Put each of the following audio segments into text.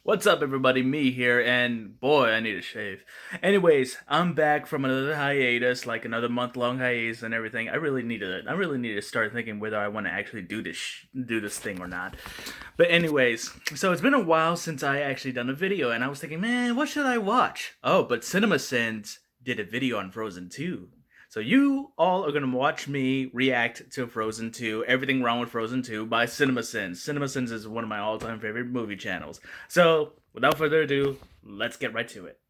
What's up, everybody? Me here, and boy, I need a shave. Anyways, I'm back from another hiatus, like another month-long hiatus and everything. I really need to start thinking whether I want to actually do this thing or not. But anyways, so it's been a while since I actually done a video, and I was thinking, man, what should I watch? Oh, but CinemaSins did a video on Frozen 2. So you all are gonna watch me react to Frozen 2, Everything Wrong with Frozen 2 by CinemaSins. CinemaSins is one of my all-time favorite movie channels. So without further ado, let's get right to it.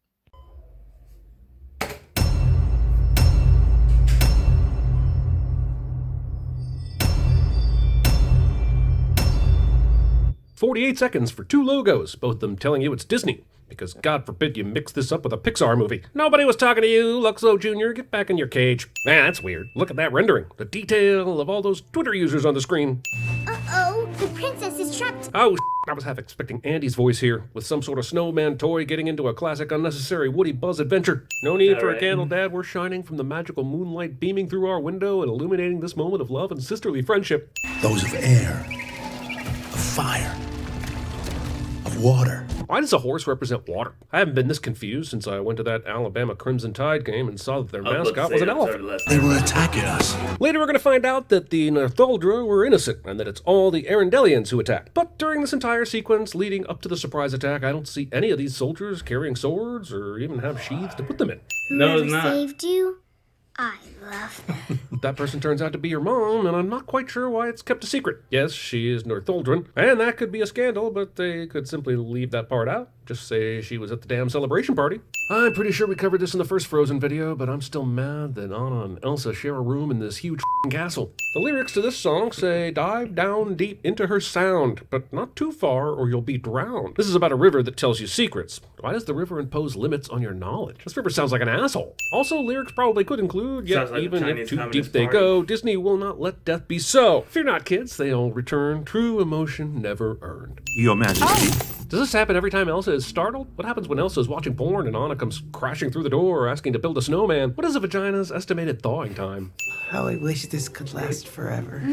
48 seconds for two logos, both of them telling you it's Disney. Because God forbid you mix this up with a Pixar movie. Nobody was talking to you, Luxo Jr. Get back in your cage. Man, that's weird. Look at that rendering. The detail of all those Twitter users on the screen. Uh-oh, the princess is trapped. Oh, I was half expecting Andy's voice here, with some sort of snowman toy getting into a classic unnecessary Woody Buzz adventure. No need for a candle, Dad. We're shining from the magical moonlight beaming through our window and illuminating this moment of love and sisterly friendship. Those of air, of fire, of water. Why does a horse represent water? I haven't been this confused since I went to that Alabama Crimson Tide game and saw that their mascot was an elephant. They were attacking us. Later we're going to find out that the Northuldra were innocent and that it's all the Arendellians who attacked. But during this entire sequence leading up to the surprise attack, I don't see any of these soldiers carrying swords or even have sheaths to put them in. No, Whoever it's not. saved you, I love them. That person turns out to be your mom, and I'm not quite sure why it's kept a secret. Yes, she is Northuldran, and that could be a scandal, but they could simply leave that part out. Just say she was at the damn celebration party. I'm pretty sure we covered this in the first Frozen video, but I'm still mad that Anna and Elsa share a room in this huge castle. The lyrics to this song say, dive down deep into her sound, but not too far or you'll be drowned. This is about a river that tells you secrets. Why does the river impose limits on your knowledge? This river sounds like an asshole. Also, lyrics probably could include, yet Sounds like even the if Chinese too Communist deep they Party. go, Disney will not let death be so. Fear not, kids, they'll return. True emotion never earned. Your Majesty. Does this happen every time Elsa is startled? What happens when Elsa is watching porn and Anna comes crashing through the door asking to build a snowman? What is a vagina's estimated thawing time? How I wish this could last forever.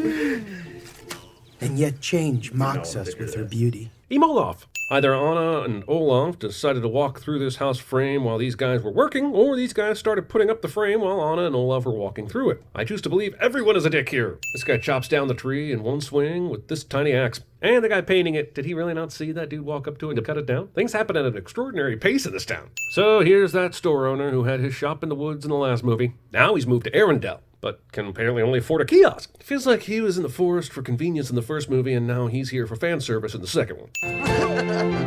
And yet change mocks us with her beauty. Olaf. Either Anna and Olaf decided to walk through this house frame while these guys were working, or these guys started putting up the frame while Anna and Olaf were walking through it. I choose to believe everyone is a dick here. This guy chops down the tree in one swing with this tiny axe. And the guy painting it, did he really not see that dude walk up to it and cut it down? Things happen at an extraordinary pace in this town. So here's that store owner who had his shop in the woods in the last movie. Now he's moved to Arendelle, but can apparently only afford a kiosk. It feels like he was in the forest for convenience in the first movie, and now he's here for fan service in the second one.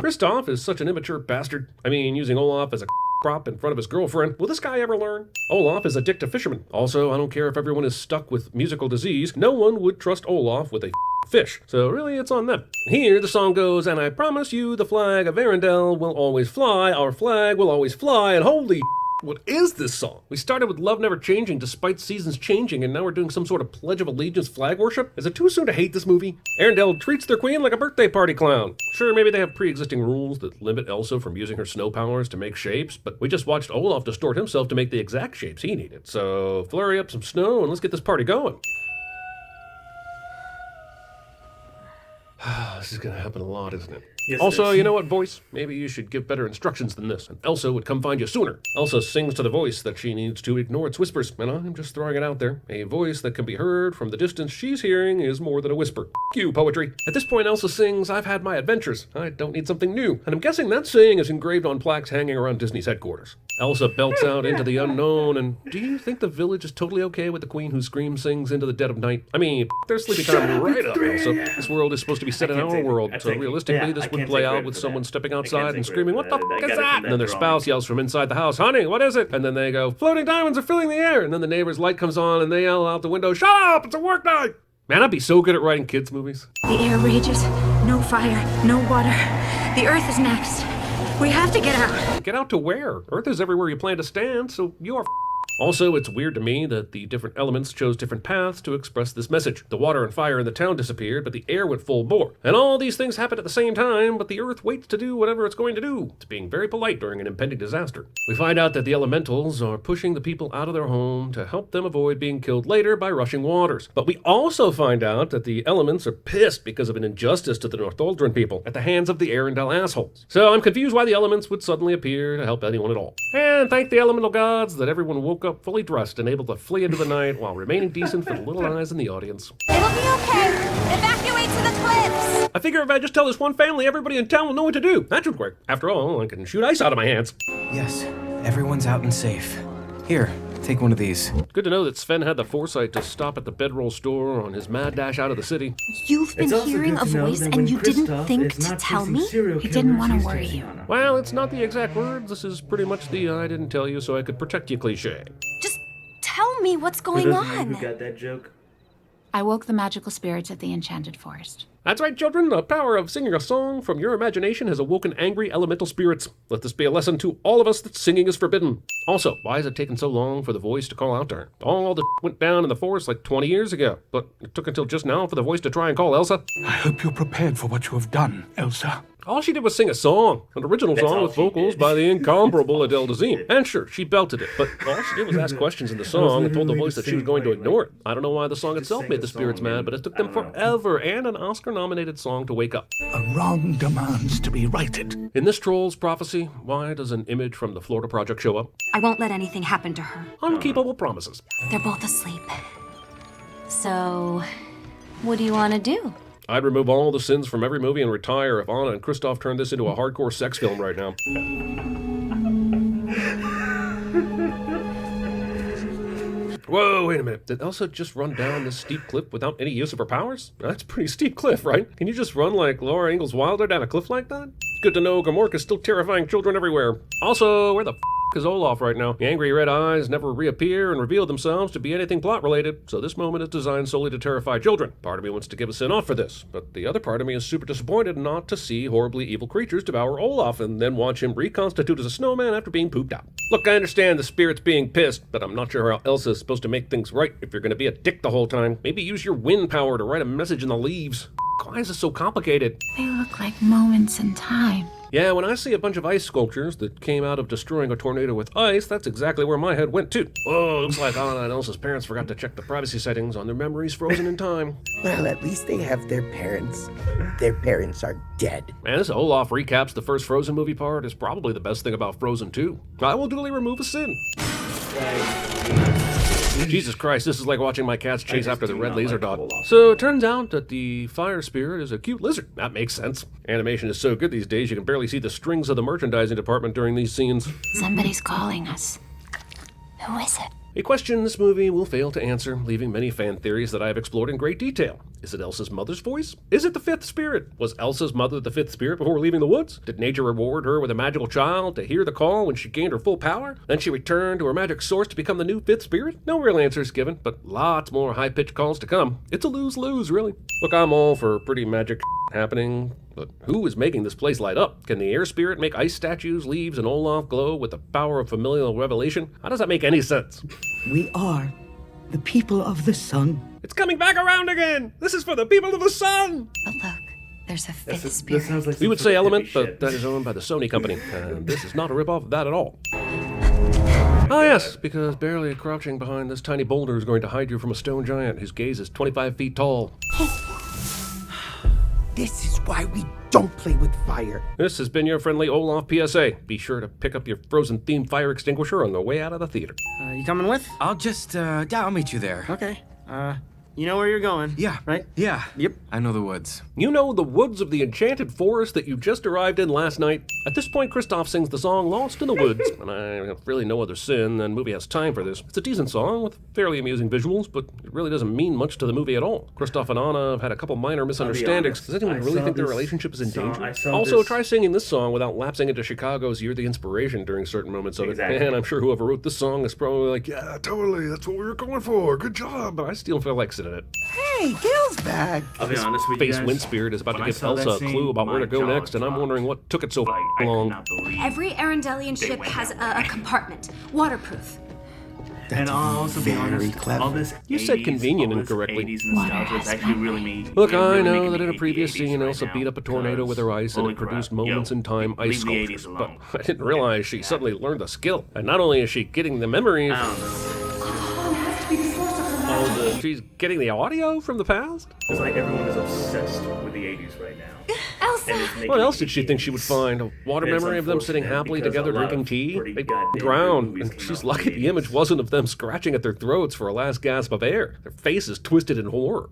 Kristoff is such an immature bastard. I mean, using Olaf as a prop in front of his girlfriend. Will this guy ever learn? Olaf is a dick to fishermen. Also, I don't care if everyone is stuck with musical disease. No one would trust Olaf with a fish. So really, it's on them. Here, the song goes, and I promise you the flag of Arendelle will always fly. Our flag will always fly. And holy what is this song? We started with Love Never Changing despite seasons changing, and now we're doing some sort of Pledge of Allegiance flag worship? Is it too soon to hate this movie? Arendelle treats their queen like a birthday party clown. Sure, maybe they have pre-existing rules that limit Elsa from using her snow powers to make shapes, but we just watched Olaf distort himself to make the exact shapes he needed. So flurry up some snow and let's get this party going. This is gonna happen a lot, isn't it? Yes, Also, it is. you know what, voice? Maybe you should give better instructions than this, and Elsa would come find you sooner. Elsa sings to the voice that she needs to ignore its whispers, and I'm just throwing it out there. A voice that can be heard from the distance she's hearing is more than a whisper. You, poetry. At this point, Elsa sings, I've had my adventures. I don't need something new. And I'm guessing that saying is engraved on plaques hanging around Disney's headquarters. Elsa belts out into the unknown, and do you think the village is totally okay with the queen who screams sings into the dead of night? I mean, their sleepy time right up, Elsa. This world is supposed to be set in can't our take it. world, I so take it. realistically, Yeah, this I would can't play take out credit with for someone that. stepping I can't outside take and screaming, credit what for the that. fuck I is got it that? from And then their that spouse yells from inside the house, honey, what is it? And then they go, floating diamonds are filling the air. And then the neighbor's light comes on and they yell out the window, shut up, it's a work night. Man, I'd be so good at writing kids' movies. The air rages. No fire, no water. The earth is next. We have to get out. Get out to where? Earth is everywhere you plan to stand, so you are Also, it's weird to me that the different elements chose different paths to express this message. The water and fire in the town disappeared, but the air went full bore. And all these things happen at the same time, but the earth waits to do whatever it's going to do. It's being very polite during an impending disaster. We find out that the elementals are pushing the people out of their home to help them avoid being killed later by rushing waters. But we also find out that the elements are pissed because of an injustice to the Northuldren people at the hands of the Arendelle assholes. So I'm confused why the elements would suddenly appear to help anyone at all. And thank the elemental gods that everyone woke up fully dressed and able to flee into the night while remaining decent for the little eyes in the audience. It'll be okay. Evacuate to the cliffs. I figure if I just tell this one family, everybody in town will know what to do. That should work. After all, I can shoot ice out of my hands. Yes, everyone's out and safe. Here, take one of these. Good to know that Sven had the foresight to stop at the bedroll store on his mad dash out of the city. You've been hearing a voice and you didn't think to tell me? He didn't want to worry you. Well, it's not the exact words. This is pretty much the I didn't tell you so I could protect you cliche. Just tell me what's For going those of you on. who got that joke? I woke the magical spirits at the enchanted forest. That's right, children. The power of singing a song from your imagination has awoken angry elemental spirits. Let this be a lesson to all of us that singing is forbidden. Also, why has it taken so long for the voice to call out to her? All the went down in the forest like 20 years ago, but it took until just now for the voice to try and call Elsa. I hope you're prepared for what you have done, Elsa. All she did was sing a song, an original That's song all with she vocals did. by the incomparable Adele Dazeem. And sure, she belted it, but all she did was ask questions in the song and told the literally voice the that she was same going to way, ignore it. I don't know why the song just itself sang made the the spirits song mad, and- but it took I them don't know. forever and an Oscar-nominated song to wake up. A wrong demands to be righted. In this Troll's prophecy, why does an image from the Florida Project show up? I won't let anything happen to her. Unkeepable promises. They're both asleep. So, what do you want to do? I'd remove all the sins from every movie and retire if Anna and Kristoff turned this into a hardcore sex film right now. Whoa, wait a minute. Did Elsa just run down this steep cliff without any use of her powers? That's a pretty steep cliff, right? Can you just run like Laura Ingalls Wilder down a cliff like that? Good to know Gamork is still terrifying children everywhere. Also, where the is Olaf right now? The angry red eyes never reappear and reveal themselves to be anything plot related, so this moment is designed solely to terrify children. Part of me wants to give a sin off for this, but the other part of me is super disappointed not to see horribly evil creatures devour Olaf and then watch him reconstitute as a snowman after being pooped out. Look, I understand the spirits being pissed, but I'm not sure how Elsa is supposed to make things right if you're going to be a dick the whole time. Maybe use your wind power to write a message in the leaves. Why is this so complicated? They look like moments in time. Yeah, when I see a bunch of ice sculptures that came out of destroying a tornado with ice, that's exactly where my head went too. Oh, looks like Anna and Elsa's parents forgot to check the privacy settings on their memories frozen in time. Well, at least they have their parents. Their parents are dead. Man, this Olaf recaps the first Frozen movie part is probably the best thing about Frozen 2. I will duly remove a sin. Jesus Christ, this is like watching my cats chase after the red laser dot. So it turns out that the fire spirit is a cute lizard. That makes sense. Animation is so good these days you can barely see the strings of the merchandising department during these scenes. Somebody's calling us. Who is it? A question this movie will fail to answer, leaving many fan theories that I have explored in great detail. Is it Elsa's mother's voice? Is it the fifth spirit? Was Elsa's mother the fifth spirit before leaving the woods? Did nature reward her with a magical child to hear the call when she gained her full power? Then she returned to her magic source to become the new fifth spirit? No real answers given, but lots more high-pitched calls to come. It's a lose-lose, really. Look, I'm all for pretty magic happening, but who is making this place light up? Can the air spirit make ice statues, leaves, and Olaf glow with the power of familial revelation? How does that make any sense? We are the people of the sun. It's coming back around again! This is for the people of the sun! But look, there's a fifth This spirit. sounds like We would say some Element, hippie but shit. that is owned by the Sony company, and this is not a ripoff of that at all. Ah yes, because barely crouching behind this tiny boulder is going to hide you from a stone giant whose gaze is 25 feet tall. This is why we don't play with fire. This has been your friendly Olaf PSA. Be sure to pick up your Frozen-themed fire extinguisher on the way out of the theater. You coming with? I'll just, yeah, I'll meet you there. Okay. You know where you're going? Yeah. Right? Yeah. Yep. I know the woods. You know the woods of the enchanted forest that you just arrived in last night? At this point, Kristoff sings the song Lost in the Woods, and I have really no other sin than movie has time for this. It's a decent song with fairly amusing visuals, but it really doesn't mean much to the movie at all. Kristoff and Anna have had a couple minor misunderstandings. honest, Does anyone I really saw think their this relationship is in song- danger? I saw Also, this- try singing this song without lapsing into Chicago's You're the Inspiration during certain moments of Exactly. it. And I'm sure whoever wrote this song is probably like, yeah, totally, that's what we were going for, good job, but I still feel like sitting it. Hey, Gil's back. I'll be honest with you Space guys. Wind Spirit is about to when I give saw that Elsa a scene, clue about where my to go jaw next, and I'm dropped. wondering what took it so Like, I could long. not believe Every Arendellian They ship went has that a compartment, waterproof. And I'll also be very honest, clever. all this You said 80s, convenient all this incorrectly. 80s nostalgia is actually really me. Look, it I really know making that me in a hate previous the 80s scene, right Elsa now, beat up a tornado with her ice, and holy it produced crap. moments Yo, in time ice leave the 80s sculptures. But alone. I didn't realize she suddenly learned a skill. And not only is she getting the memories, I don't know. she's getting the audio from the past? It's like everyone is obsessed with the 80s right now. Elsa! What else did she think she would find? A water It's memory of them sitting unfortunate happily because a together lot drinking of tea? pretty They goddamn drowned, good movies and came she's out in lucky the the image 80s. wasn't of them scratching at their throats for a last gasp of air. Their faces twisted in horror.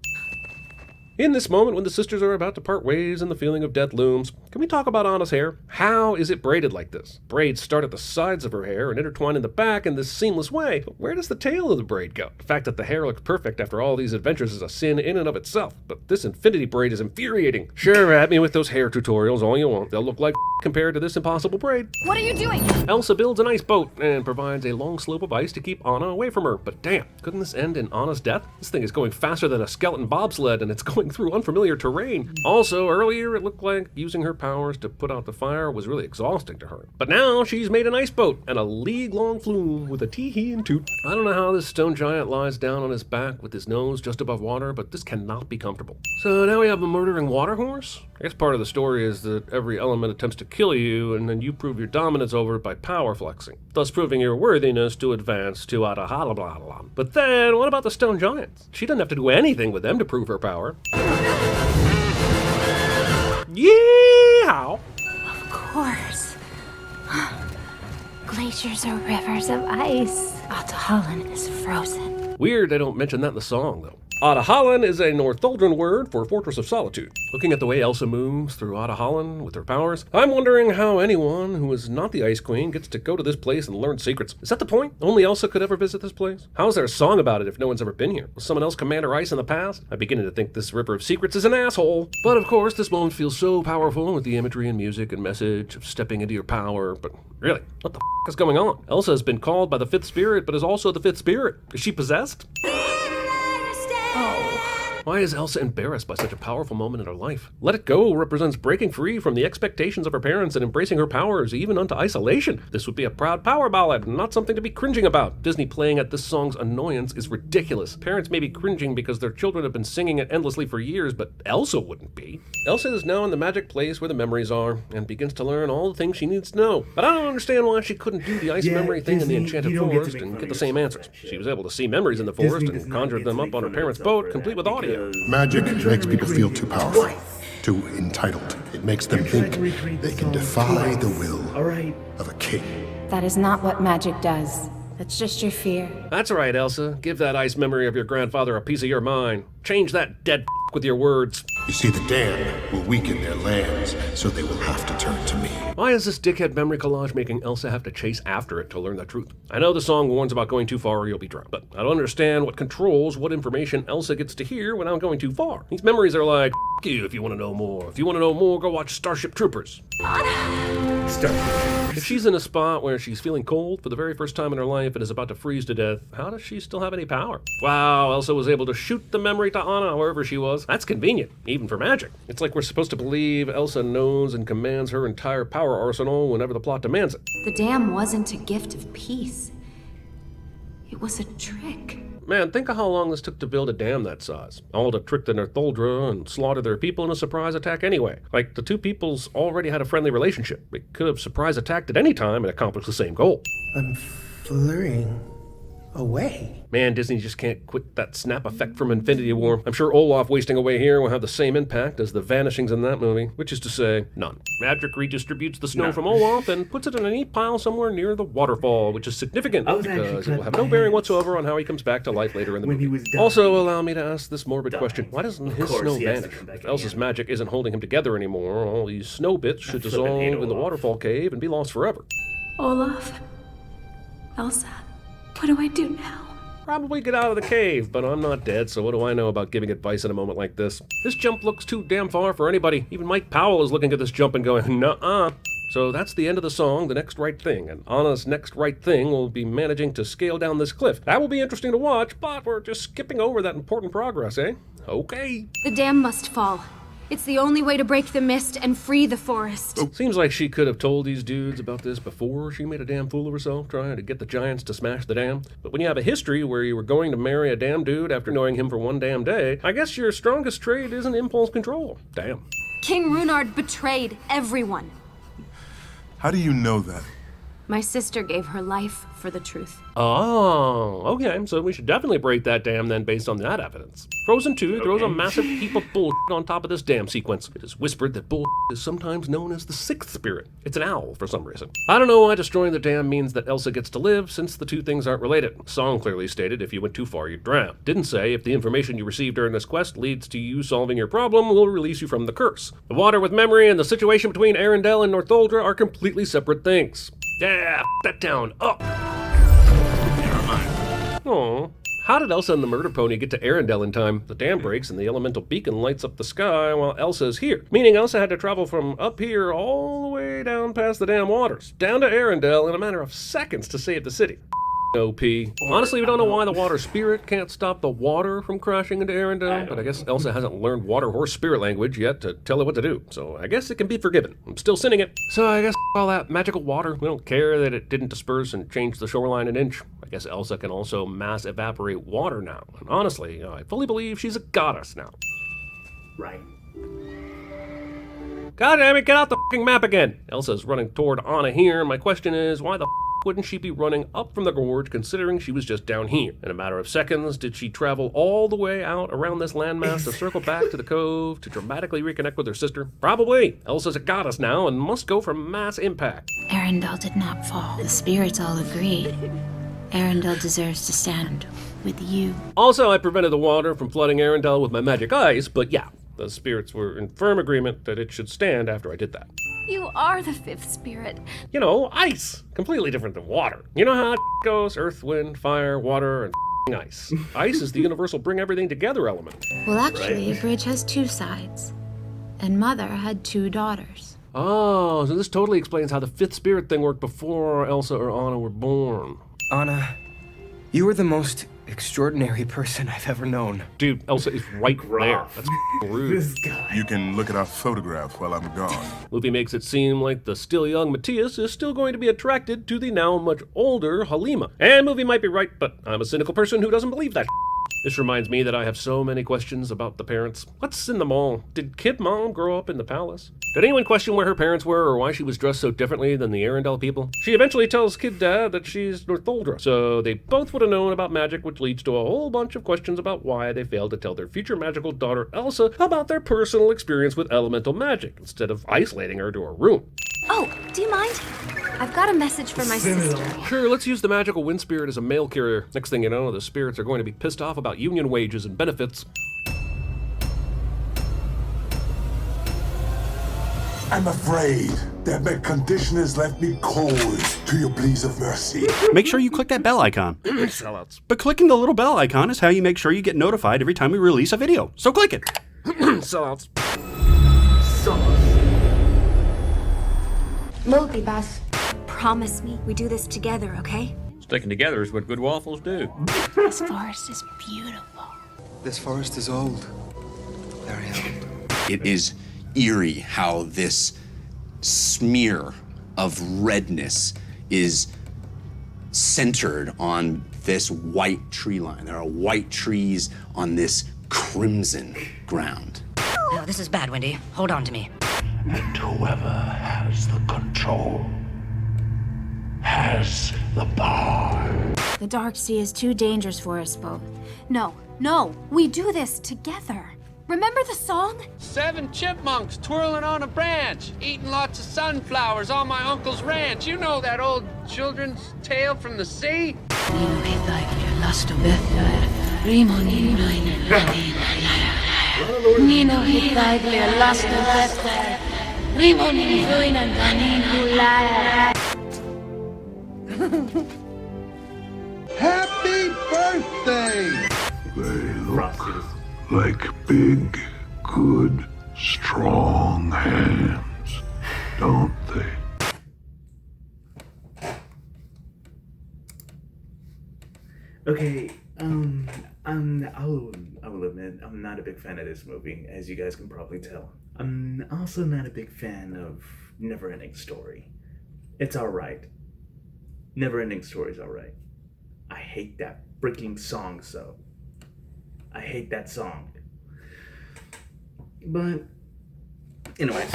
In this moment, when the sisters are about to part ways and the feeling of death looms, can we talk about Anna's hair? How is it braided like this? Braids start at the sides of her hair and intertwine in the back in this seamless way, but where does the tail of the braid go? The fact that the hair looks perfect after all these adventures is a sin in and of itself, but this infinity braid is infuriating. Sure, at me with those hair tutorials all you want. They'll look like compared to this impossible braid. What are you doing? Elsa builds an ice boat and provides a long slope of ice to keep Anna away from her. But damn, couldn't this end in Anna's death? This thing is going faster than a skeleton bobsled, and it's going through unfamiliar terrain. Also, earlier it looked like using her powers to put out the fire was really exhausting to her. But now she's made an ice boat and a league-long flume with a tee-hee and toot. I don't know how this stone giant lies down on his back with his nose just above water, but this cannot be comfortable. So now we have a murdering water horse? I guess part of the story is that every element attempts to kill you, and then you prove your dominance over it by power flexing, thus proving your worthiness to advance to Adahalablahalam. But then, what about the stone giants? She doesn't have to do anything with them to prove her power. Yeehaw! Of course. Glaciers are rivers of ice. Altahallan is frozen. Weird they don't mention that in the song, though. Adahallan is a Northuldran word for Fortress of Solitude. Looking at the way Elsa moves through Adahallan with her powers, I'm wondering how anyone who is not the Ice Queen gets to go to this place and learn secrets. Is that the point? Only Elsa could ever visit this place? How is there a song about it if no one's ever been here? Was someone else Commander Ice in the past? I'm beginning to think this River of Secrets is an asshole. But of course, this moment feels so powerful with the imagery and music and message of stepping into your power. But really, what the is going on? Elsa has been called by the Fifth Spirit, but is also the Fifth Spirit. Is she possessed? Why is Elsa embarrassed by such a powerful moment in her life? Let It Go represents breaking free from the expectations of her parents and embracing her powers, even unto isolation. This would be a proud power ballad, not something to be cringing about. Disney playing at this song's annoyance is ridiculous. Parents may be cringing because their children have been singing it endlessly for years, but Elsa wouldn't be. Elsa is now in the magic place where the memories are, and begins to learn all the things she needs to know. But I don't understand why she couldn't do the ice memory thing in the Enchanted Forest and get the same answers. She was able to see memories in the forest and conjured them up on her parents' boat, complete with audio. Magic makes people feel too powerful, too entitled. It makes them think they can defy the will of a king. That is not what magic does. That's just your fear. That's right, Elsa. Give that ice memory of your grandfather a piece of your mind. Change that dead with your words. You see, the damned will weaken their lands, so they will have to turn to me. Why is this dickhead memory collage making Elsa have to chase after it to learn the truth? I know the song warns about going too far or you'll be drowned, but I don't understand what controls what information Elsa gets to hear without going too far. These memories are like, F you if you want to know more. If you want to know more, go watch Starship Troopers. If she's in a spot where she's feeling cold for the very first time in her life and is about to freeze to death, how does she still have any power? Wow, Elsa was able to shoot the memory to Anna wherever she was. That's convenient, even for magic. It's like we're supposed to believe Elsa knows and commands her entire power arsenal whenever the plot demands it. The dam wasn't a gift of peace. It was a trick. Man, think of how long this took to build a dam that size. All to trick the Northuldra and slaughter their people in a surprise attack anyway. Like, the two peoples already had a friendly relationship. They could have surprise attacked at any time and accomplished the same goal. I'm flurrying away. Man, Disney just can't quit that snap effect from Infinity War. I'm sure Olaf wasting away here will have the same impact as the vanishings in that movie, which is to say, none. Magic redistributes the snow from Olaf and puts it in a neat pile somewhere near the waterfall, which is significant because it will have no bearing whatsoever on how he comes back to life later in the movie. Also, allow me to ask this morbid question. Why doesn't his snow vanish? If Elsa's magic isn't holding him together anymore, all these snow bits should dissolve in the waterfall cave and be lost forever. Olaf. Elsa. What do I do now? Probably get out of the cave, but I'm not dead, so what do I know about giving advice in a moment like this? This jump looks too damn far for anybody. Even Mike Powell is looking at this jump and going, nuh-uh. So that's the end of the song, The Next Right Thing, and Anna's next right thing will be managing to scale down this cliff. That will be interesting to watch, but we're just skipping over that important progress, eh? Okay. The dam must fall. It's the only way to break the mist and free the forest. Seems like she could have told these dudes about this before she made a damn fool of herself trying to get the giants to smash the dam. But when you have a history where you were going to marry a damn dude after knowing him for one damn day, I guess your strongest trait isn't impulse control. Damn. King Runard betrayed everyone. How do you know that? My sister gave her life for the truth. Oh, okay, so we should definitely break that dam then based on that evidence. Frozen 2 throws a massive heap of bull on top of this dam sequence. It is whispered that bull is sometimes known as the sixth spirit. It's an owl for some reason. I don't know why destroying the dam means that Elsa gets to live, since the two things aren't related. The song clearly stated if you went too far, you'd drown. Didn't say if the information you receive during this quest leads to you solving your problem, we'll release you from the curse. The water with memory and the situation between Arendelle and Northuldra are completely separate things. Yeah, that down. Up. Oh, how did Elsa and the murder pony get to Arendelle in time? The dam breaks and the elemental beacon lights up the sky while Elsa is here. Meaning Elsa had to travel from up here all the way down past the dam waters, down to Arendelle in a matter of seconds to save the city. OP. Honestly, we don't know why the water spirit can't stop the water from crashing into Arendelle, but I guess Elsa hasn't learned water horse spirit language yet to tell it what to do, so I guess it can be forgiven. I'm still sinning it. So I guess all that magical water, we don't care that it didn't disperse and change the shoreline an inch. I guess Elsa can also mass evaporate water now, and honestly, I fully believe she's a goddess now. Right. God damn it, get out the fucking map again! Elsa's running toward Anna here, and my question is, why the wouldn't she be running up from the gorge considering she was just down here? In a matter of seconds, did she travel all the way out around this landmass to circle back to the cove to dramatically reconnect with her sister? Probably. Elsa's a goddess now and must go for mass impact. Arendelle did not fall. The spirits all agreed. Arendelle deserves to stand with you. Also, I prevented the water from flooding Arendelle with my magic ice, but yeah, the spirits were in firm agreement that it should stand after I did that. You are the fifth spirit. You know, ice. Completely different than water. You know how it goes? Earth, wind, fire, water, and ice. Ice is the universal bring everything together element. Well, actually, a bridge has two sides. And Mother had two daughters. Oh, so this totally explains how the fifth spirit thing worked before Elsa or Anna were born. Anna, you are the most extraordinary person I've ever known. Dude, Elsa is right there. That's rude. This guy. You can look at our photograph while I'm gone. Movie makes it seem like the still young Matthias is still going to be attracted to the now much older Halima. And movie might be right, but I'm a cynical person who doesn't believe that. This reminds me that I have so many questions about the parents. What's in the mall? Did Kid Mom grow up in the palace? Did anyone question where her parents were or why she was dressed so differently than the Arendelle people? She eventually tells Kid Dad that she's Northuldra, so they both would have known about magic, which leads to a whole bunch of questions about why they failed to tell their future magical daughter Elsa about their personal experience with elemental magic, instead of isolating her to a room. Oh, do you mind? I've got a message for my sister. Sure, let's use the magical wind spirit as a mail carrier. Next thing you know, the spirits are going to be pissed off about union wages and benefits. I'm afraid that my condition has left me cold to your pleas of mercy. Make sure you click that bell icon. Sellouts. But clicking the little bell icon is how you make sure you get notified every time we release a video. So click it. Sellouts. Multipass. Promise me we do this together, okay? Sticking together is what good waffles do. This forest is beautiful. This forest is old. Very old. It is eerie how this smear of redness is centered on this white tree line. There are white trees on this crimson ground. Oh, this is bad, Wendy. Hold on to me. And whoever has the control has the power. The Dark Sea is too dangerous for us both. No, we do this together. Remember the song? 7 chipmunks twirling on a branch, eating lots of sunflowers on my uncle's ranch. You know that old children's tale from the sea? Happy birthday! They look like big, good, strong hands, don't they? Okay, I will will admit, I'm not a big fan of this movie, as you guys can probably tell. I'm also not a big fan of Neverending Story. It's alright. Neverending Story's alright. I hate that freaking song, so. I hate that song. But, anyways.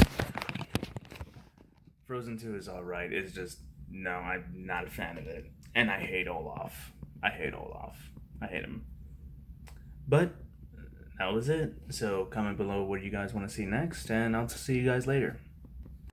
Frozen 2 is alright. It's just, no, I'm not a fan of it. And I hate Olaf. I hate him. But, that was it. So comment below what you guys want to see next, and I'll see you guys later.